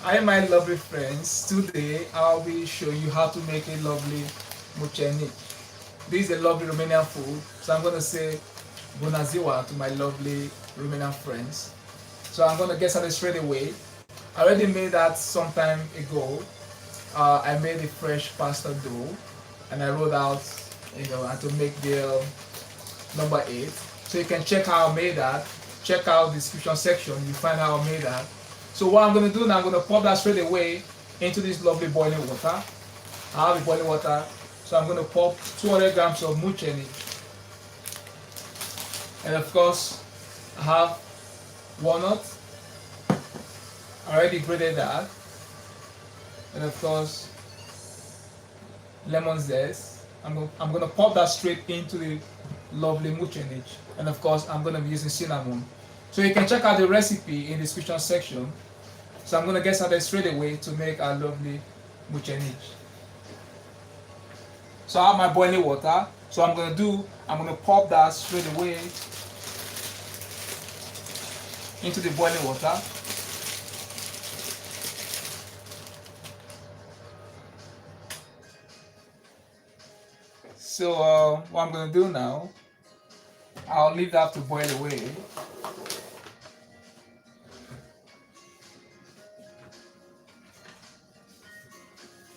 Hi my lovely friends, today I'll be showing you how to make a lovely mucenic. This is a lovely Romanian food, so I'm going to say bună ziua to my lovely Romanian friends. So I'm going to get started straight away. I already made that some time ago. I made a fresh pasta dough and I wrote out, and to make the number 8. So you can check how I made that. Check out the description section, you find how I made that. So what I'm going to do now, I'm going to pop that straight away into this lovely boiling water. I have the boiling water, so I'm going to pop 200 grams of mucenic. And of course, I have walnut. I already grated that. And of course, lemon zest. I'm going to pop that straight into the lovely mucenic. And of course, I'm going to be using cinnamon. So you can check out the recipe in the description section. So I'm going to get started straight away to make our lovely mucenic. So I have my boiling water. So I'm going to pop that straight away into the boiling water. So what I'm going to do now, I'll leave that to boil away.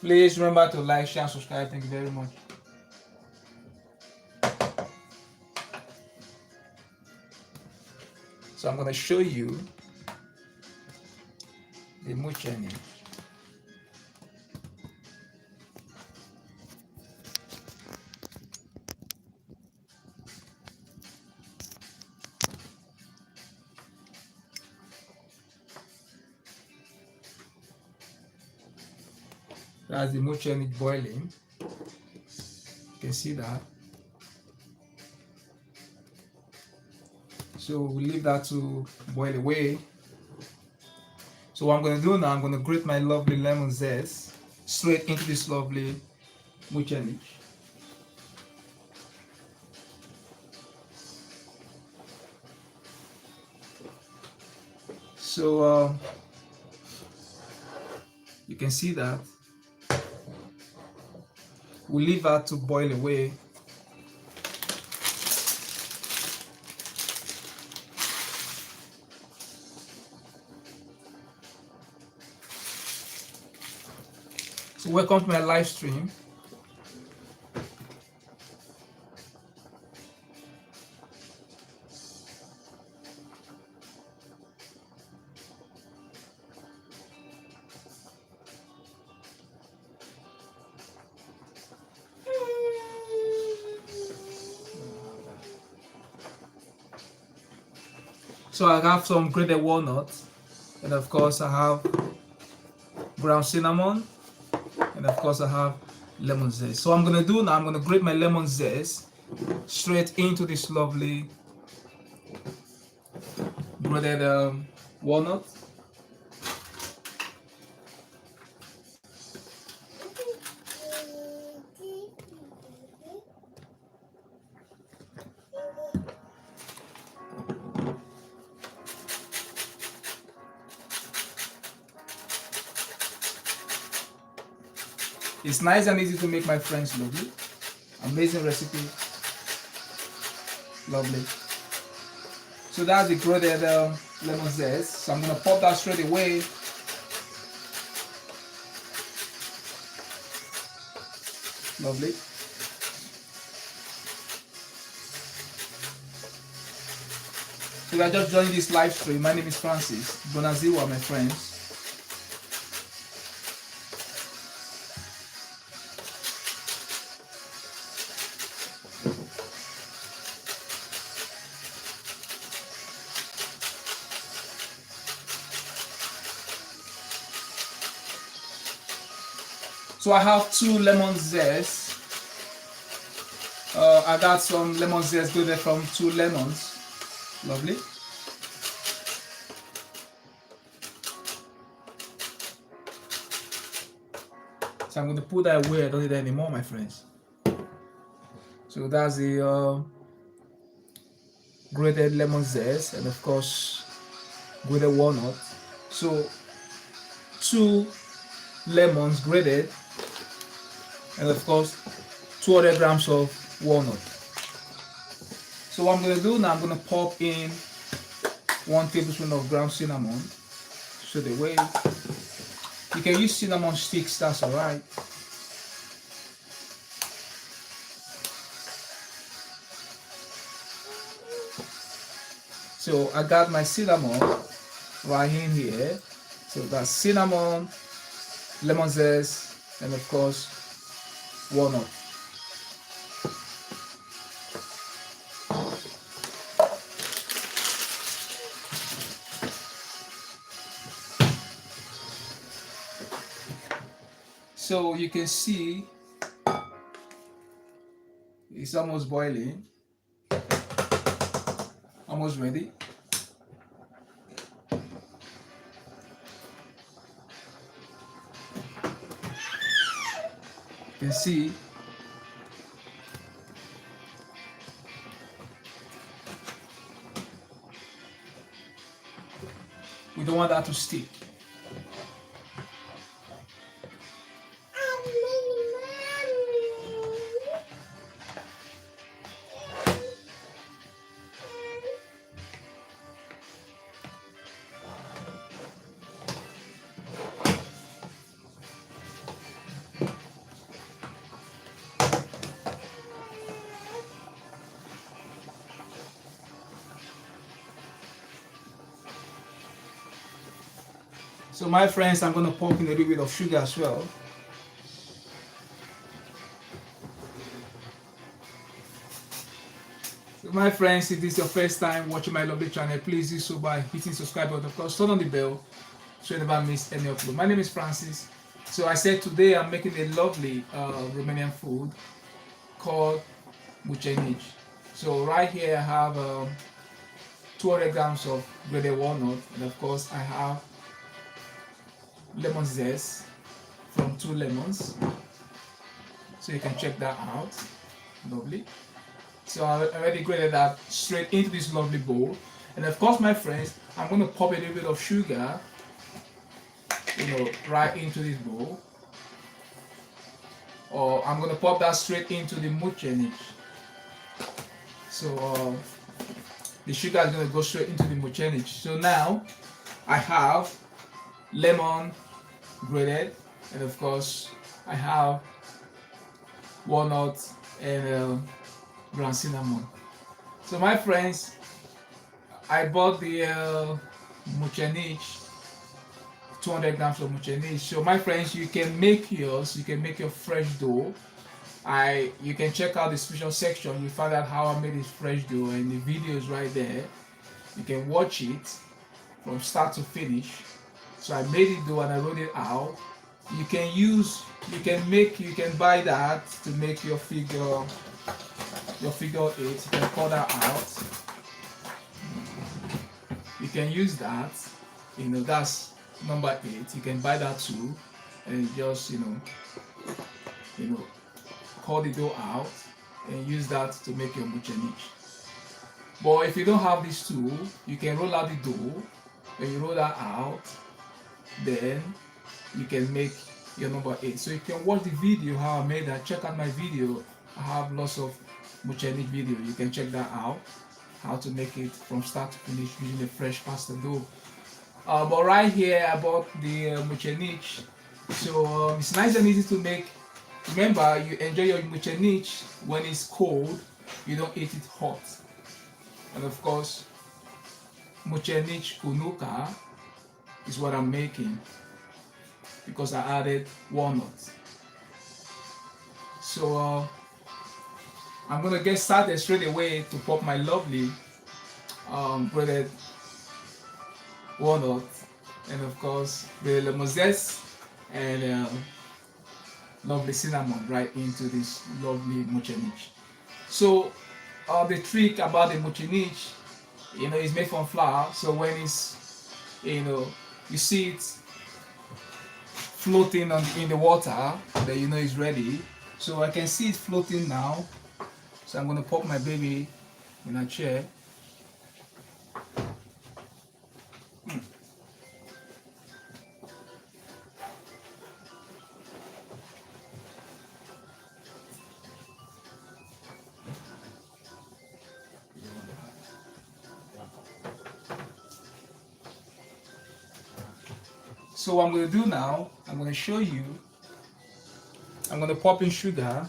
Please remember to like, share, and subscribe. Thank you very much. So I'm going to show you the mucenic. That's the mucenic boiling. You can see that. So we leave that to boil away. So what I'm going to do now, I'm going to grate my lovely lemon zest straight into this lovely mucenic. So you can see that. We leave that to boil away. So welcome to my live stream. So I have some grated walnuts, and of course I have ground cinnamon, and of course I have lemon zest. So I'm going to do now, I'm going to grate my lemon zest straight into this lovely grated walnut. It's nice and easy to make, my friends. Lovely, amazing recipe, lovely. So that's the grated lemon zest. So I'm gonna pop that straight away. Lovely. So you are just joining this live stream. My name is Francis. Bună ziua, my friends. So I have 2 lemon zest. I got some lemon zest grated from 2 lemons. Lovely. So I'm going to put that away. I don't need that anymore, my friends. So that's the grated lemon zest, and of course grated walnut. So 2 lemons grated, and of course 200 grams of walnut. So what I'm going to do now, I'm going to pop in 1 tablespoon of ground cinnamon. So the way you can use cinnamon sticks, that's alright. So I got my cinnamon right in here. So that's cinnamon, lemon zest, and of course walnut. So you can see it's almost boiling, almost ready. You can see we don't want that to stick. So my friends, I'm going to pump in a little bit of sugar as well. So my friends, if this is your first time watching my lovely channel, please do so by hitting subscribe button. Of course, turn on the bell so you never miss any upload. My name is Francis. So I said today I'm making a lovely Romanian food called mucenic. So right here I have 200 grams of grated walnut, and of course I have lemon zest from 2 lemons. So you can check that out. Lovely. So I already grated that straight into this lovely bowl. And of course, my friends, I'm going to pop a little bit of sugar, right into this bowl. Or I'm going to pop that straight into the mucenic. So the sugar is going to go straight into the mucenic. So now I have lemon grated, and of course I have walnut and ground cinnamon. So my friends, I bought the mucenic, 200 grams of mucenic. So my friends, you can make yours, you can make your fresh dough. You can check out the description section, you find out how I made this fresh dough, and the video is right there. You can watch it from start to finish. So I made it dough and I rolled it out. You can buy that to make your figure 8. You can pour that out. You can use that. That's number 8. You can buy that too, and just pour the dough out and use that to make your mucenic. But if you don't have this tool, you can roll out the dough. When you roll that out, then you can make your number 8. So you can watch the video how I made that. Check out my video. I have lots of mucenic video. You can check that out, how to make it from start to finish using a fresh pasta dough. But right here I bought the mucenic. So it's nice and easy to make. Remember, you enjoy your mucenic when it's cold. You don't eat it hot. And of course, mucenic unuka is what I'm making, because I added walnuts. So I'm gonna get started straight away to pop my lovely grated walnut, and of course the lemon zest and lovely cinnamon right into this lovely mucenic. So the trick about the mucenic, is made from flour. So when it's, you see it floating in the water, then it's ready. So I can see it floating now. So I'm going to pop my baby in a chair. So what I'm going to do now, I'm going to show you. I'm going to pop in sugar.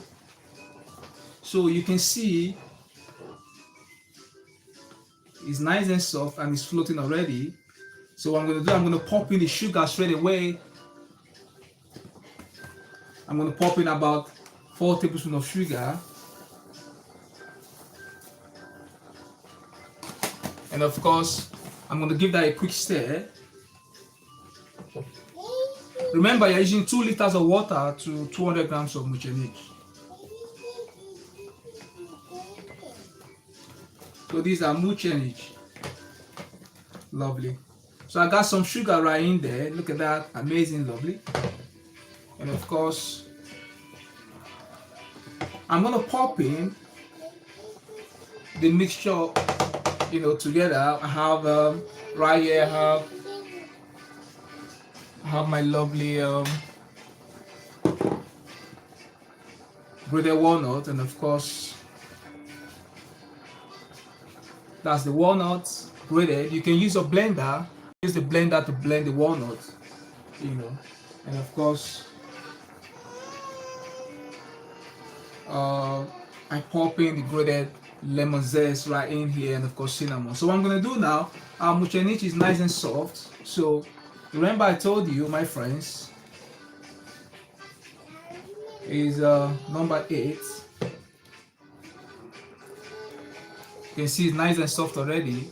So you can see it's nice and soft and it's floating already. So what I'm going to do, I'm going to pop in the sugar straight away. I'm going to pop in about 4 tablespoons of sugar. And of course, I'm going to give that a quick stir. Remember, you're using 2 liters of water to 200 grams of muchenich. So these are muchenich. Lovely. So I got some sugar right in there. Look at that. Amazing, lovely. And of course, I'm going to pop in the mixture, together. I have right here, I have my lovely grated walnut, and of course that's the walnuts grated. You can use a blender, use the blender to blend the walnuts, and of course I pop in the grated lemon zest right in here, and of course cinnamon. So what I'm going to do now, our muchenich is nice and soft. So remember I told you, my friends, is number 8. You can see it's nice and soft already.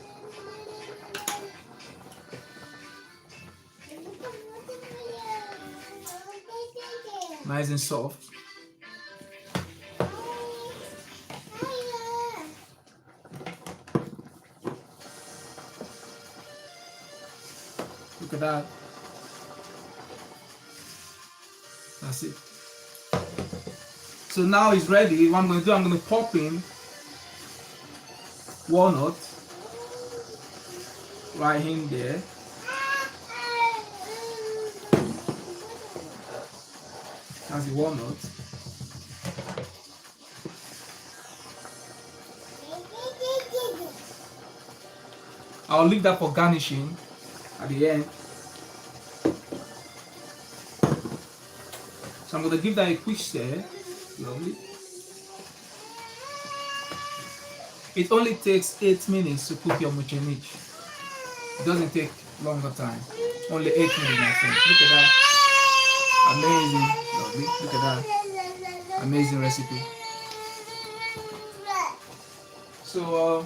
Nice and soft. Look at that. That's it. So now it's ready. What I'm going to do, I'm going to pop in walnut right in there. That's the walnut. I'll leave that for garnishing at the end. So I'm going to give that a quick stir. Lovely. It only takes 8 minutes to cook your muchenich. It doesn't take longer time. Only 8 minutes, my friend. Look at that. Amazing. Lovely. Look at that. Amazing recipe. So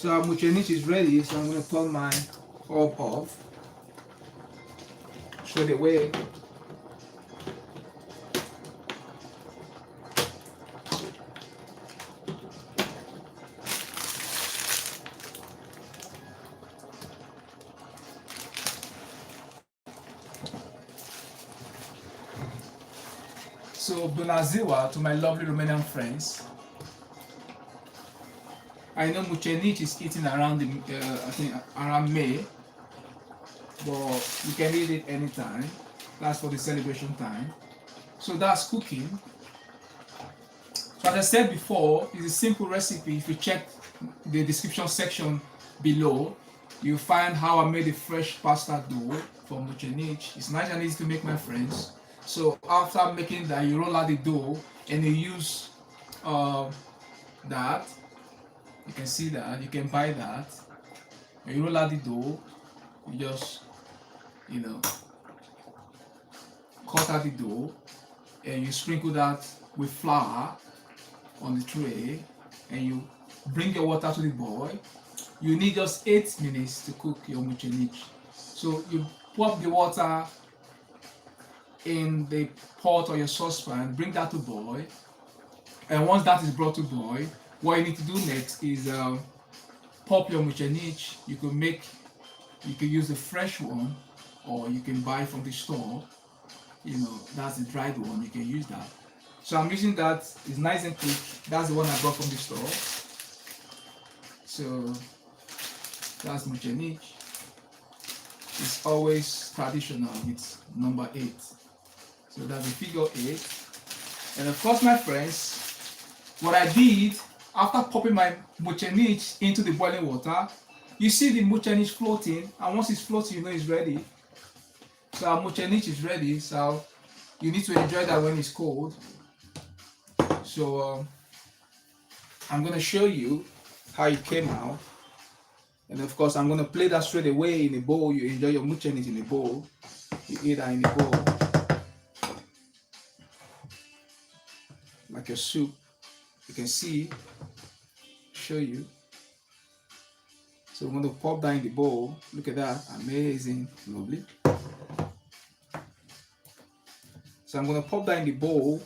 our muchenich is ready. So I'm going to turn my hob off straight away. So Bună ziua to my lovely Romanian friends. I know muchenich is eaten around I think around May, but you can eat it anytime. That's for the celebration time. So that's cooking. So as I said before, it's a simple recipe. If you check the description section below, you'll find how I made a fresh pasta dough for muchenich. It's nice and easy to make, my friends. So after making that, you roll out the dough and you use that. You can see that, you can buy that. When you roll out the dough, you just, cut out the dough and you sprinkle that with flour on the tray and you bring your water to the boil. You need just 8 minutes to cook your muchenich. So you pop the water in the pot or your saucepan, bring that to boil, and once that is brought to boil, what you need to do next is pop your muchenich. You can use the fresh one, or you can buy from the store. That's the dried one. You can use that. So I'm using that. It's nice and quick. That's the one I bought from the store. So that's muchenich. It's always traditional with number 8. So that's the figure 8. And of course, my friends, what I did after popping my mochenich into the boiling water, you see the mochenich floating, and once it's floating, you know it's ready. So our mochenich is ready. So you need to enjoy that when it's cold. So I'm gonna show you how it came out, and of course I'm gonna play that straight away in a bowl. You enjoy your mochenich in a bowl. You eat that in a bowl, like your soup. You can see, show you. So we're going to pop that in the bowl. Look at that, amazing, lovely. So I'm going to pop that in the bowl,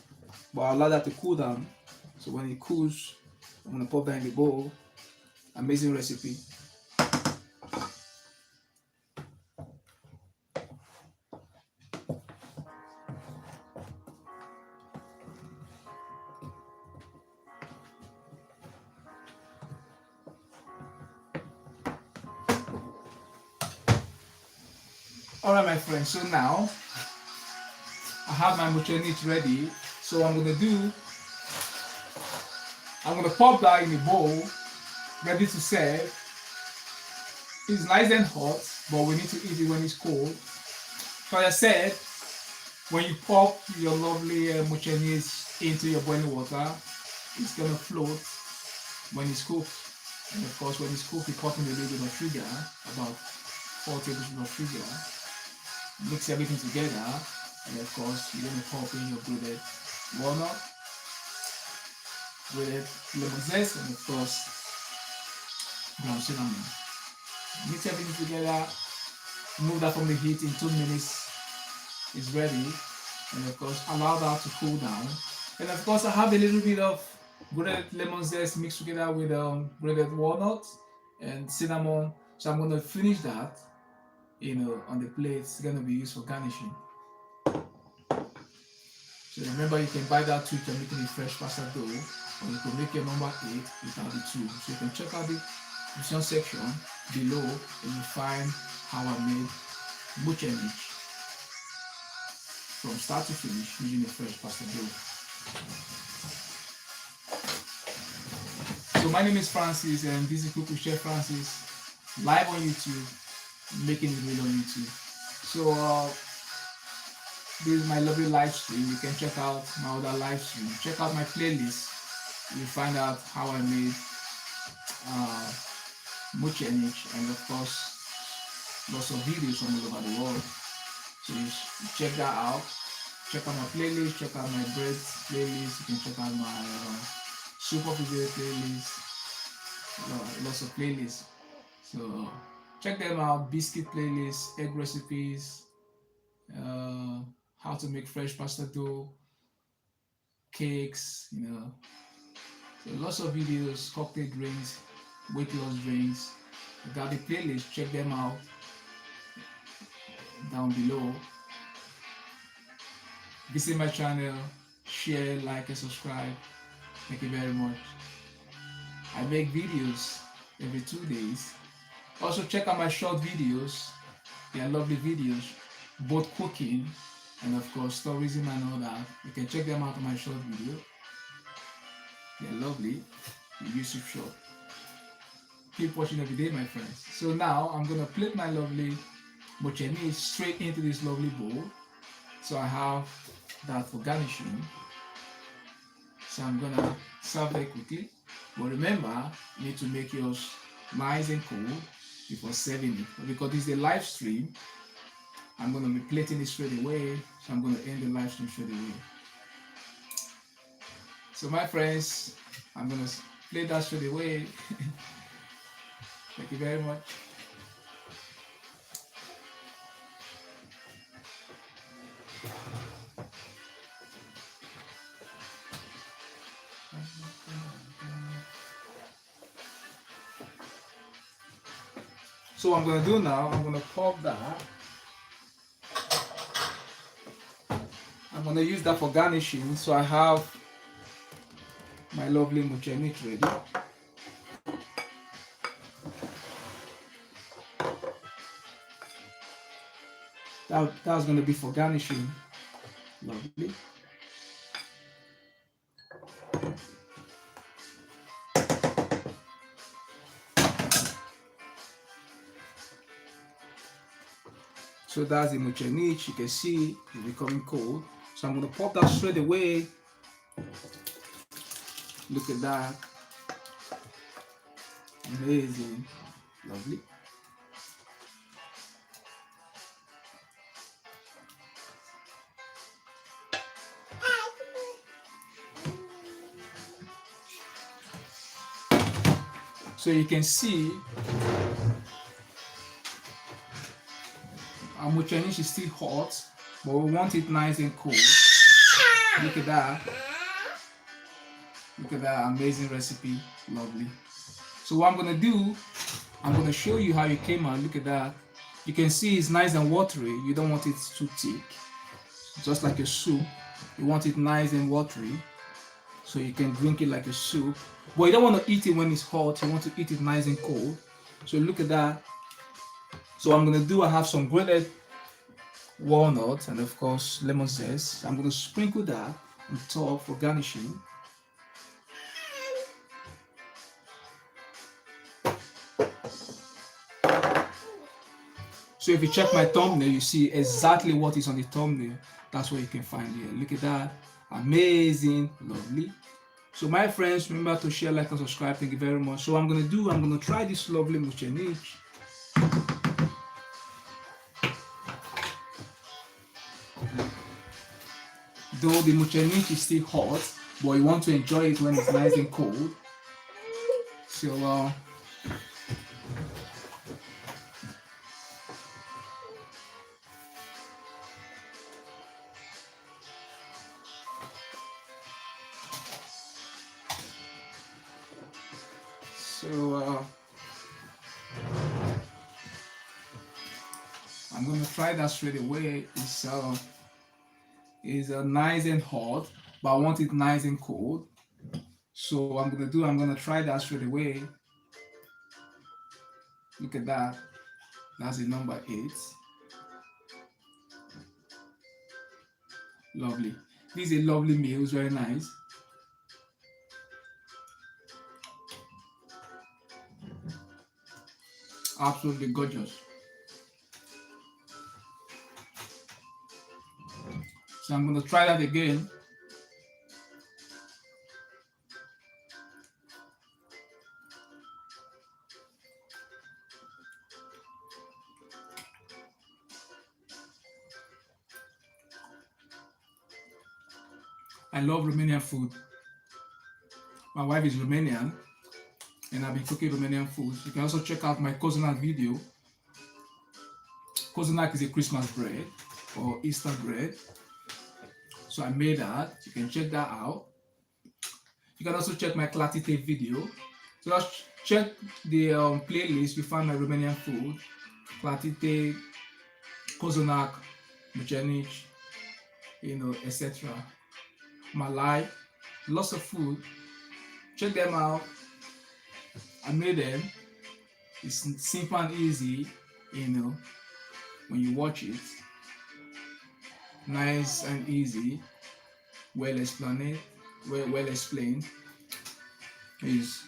but I'll allow that to cool down. So when it cools, I'm going to pop that in the bowl. Amazing recipe. Alright my friends, so now I have my mochenich ready. So I'm going to pop that in the bowl, ready to serve. It's nice and hot, but we need to eat it when it's cold. So as I said, when you pop your lovely mochenich into your boiling water, it's going to float when it's cooked. And of course, when it's cooked, you pop in a little bit of sugar, about 4 tablespoons of sugar. Mix everything together, and of course, you're going to pop in your grated walnut, grated lemon zest, and of course, ground cinnamon. Mix everything together, move that from the heat in 2 minutes. It's ready, and of course, allow that to cool down. And of course, I have a little bit of grated lemon zest mixed together with grated walnut and cinnamon. So I'm going to finish that, on the plate. It's going to be used for garnishing. So remember, you can buy that too if you're making a fresh pasta dough, or you can make your number 8 without the 2. So you can check out the description section below, and you find how I made mochenich from start to finish using a fresh pasta dough. So my name is Francis, and this is Cook with Chef Francis, live on YouTube, making it real on YouTube. So this is my lovely live stream. You can check out my other live stream. Check out my playlist. You'll find out how I made mochenich, and of course lots of videos from all over the world. So you check that out. Check out my playlist. Check out my bread playlist. You can check out my soup of the day playlist. Lots of playlists. So check them out. Biscuit playlist, egg recipes, how to make fresh pasta dough, cakes, So lots of videos, cocktail drinks, weight loss drinks. I got the playlist. Check them out down below. Visit my channel, share, like, and subscribe. Thank you very much. I make videos every 2 days. Also check out my short videos. They are lovely videos, both cooking and of course tourism and all that. You can check them out on my short video. They're lovely. YouTube short. Keep watching every day, my friends. So now I'm gonna plate my lovely mochenich straight into this lovely bowl. So I have that for garnishing. So I'm gonna serve very quickly. But remember, you need to make yours nice and cold before serving it. But because this is a live stream, I'm gonna be plating it straight away. So I'm gonna end the live stream straight away. So my friends, I'm gonna plate that straight away. Thank you very much. So what I'm going to do now, I'm going to pop that. I'm going to use that for garnishing. So I have my lovely mochenich ready. That's going to be for garnishing. Lovely. So that's the muchenich. You can see it's becoming cold. So I'm going to pop that straight away. Look at that. Amazing. Lovely. So you can see our muchenich is still hot, but we want it nice and cool. Look at that. Look at that amazing recipe. Lovely. So what I'm going to do, I'm going to show you how it came out. Look at that. You can see it's nice and watery. You don't want it too thick. Just like a soup. You want it nice and watery, so you can drink it like a soup. But you don't want to eat it when it's hot. You want to eat it nice and cold. So look at that. So I'm going to do, I have some grated walnuts and of course lemon zest. I'm going to sprinkle that on top for garnishing. So if you check my thumbnail, you see exactly what is on the thumbnail. That's what you can find here. Look at that. Amazing. Lovely. So my friends, remember to share, like, and subscribe. Thank you very much. So I'm going to try this lovely muchenich. Though the muchenich is still hot, but you want to enjoy it when it's nice and cold. So I'm gonna try that straight away. It's nice and hot, but I want it nice and cold. So what I'm gonna try that straight away. Look at that. That's the number 8. Lovely. This is a lovely meal. It's very nice. Absolutely gorgeous. So I'm going to try that again. I love Romanian food. My wife is Romanian, and I've been cooking Romanian food. You can also check out my Cozonac video. Cozonac is a Christmas bread or Easter bread. So I made that. You can check that out. You can also check my Clatite video. So just check the playlist. You find my Romanian food, Clatite, Cozonac, muchenich, etc. Malai, lots of food. Check them out. I made them. It's simple and easy, when you watch it. Nice and easy, well explained, well explained. Is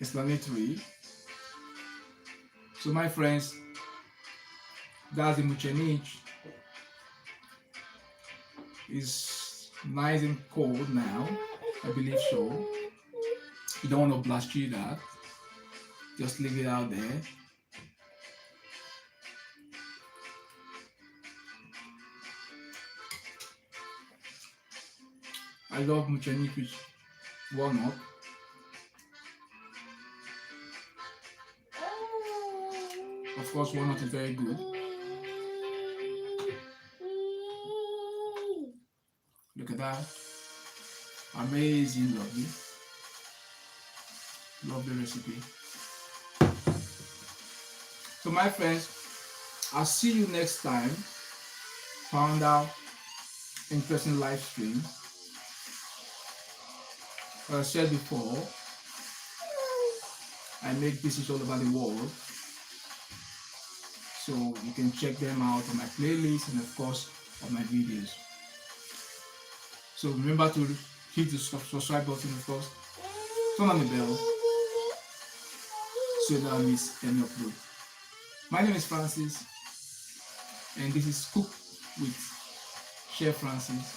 explanatory. So my friends, that's the muchenich. Is nice and cold now, I believe so. You don't want to blast through that. Just leave it out there. I love muchenich with walnut. Of course, walnut is very good. Look at that. Amazing, lovely. Lovely recipe. So my friends, I'll see you next time. Found out interesting live stream. As I said before, I make dishes all over the world. So you can check them out on my playlist and of course on my videos. So remember to hit the subscribe button, of course. Turn on the bell so you don't miss any upload. My name is Francis. And this is Cook with Chef Francis,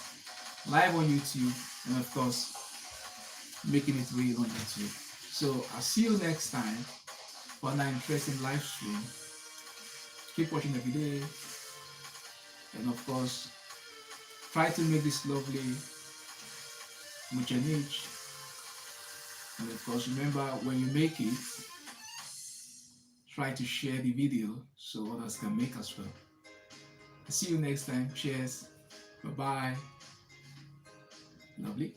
live on YouTube, and of course, making it real on YouTube. So I'll see you next time for another interesting live stream. Keep watching every day, and of course, try to make this lovely muchenich. And of course, remember when you make it, try to share the video so others can make as well. See you next time. Cheers. Bye bye. Lovely.